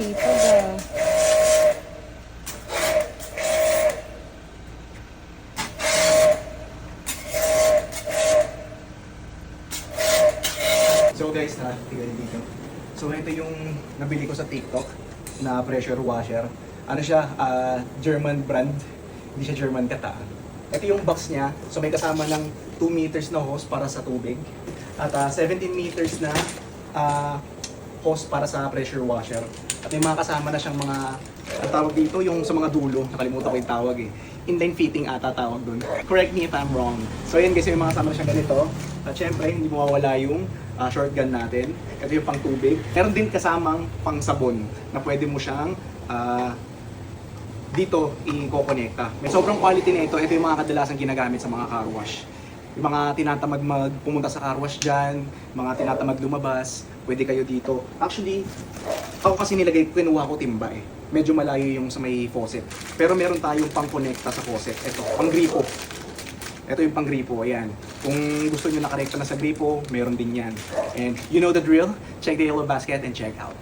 sipag ah. So guys, tignan dito. So ito yung nabili ko sa TikTok na pressure washer. Ano siya, German brand. Hindi siya German kata. Ito yung box niya. So may kasama ng 2 meters na hose para sa tubig. At 17 meters na hose para sa pressure washer. At may mga kasama na siyang mga, ang tawag dito, yung sa mga dulo. Nakalimutan ko yung tawag eh. Inline fitting ata tawag dun. Correct me if I'm wrong. So yan guys, may mga kasama na siyang ganito. At syempre, hindi mawawala yung shotgun natin. Ito yung pang tubig. Meron din kasamang pang sabon na pwede mo siyang dito i-connecta. May sobrang quality na ito. Ito yung mga kadalasan ginagamit sa mga car wash. Yung mga tinatamad pumunta sa car wash dyan, mga tinatamad lumabas, pwede kayo dito. Actually, ako kasi kinuha ko timba eh. Medyo malayo yung sa may faucet. Pero meron tayong pang-connecta sa faucet. Ito, pang-gripo. Ito yung pang-gripo, ayan. Kung gusto nyo nakonekta na sa gripo, meron din yan. And you know the drill. Check the yellow basket and check out.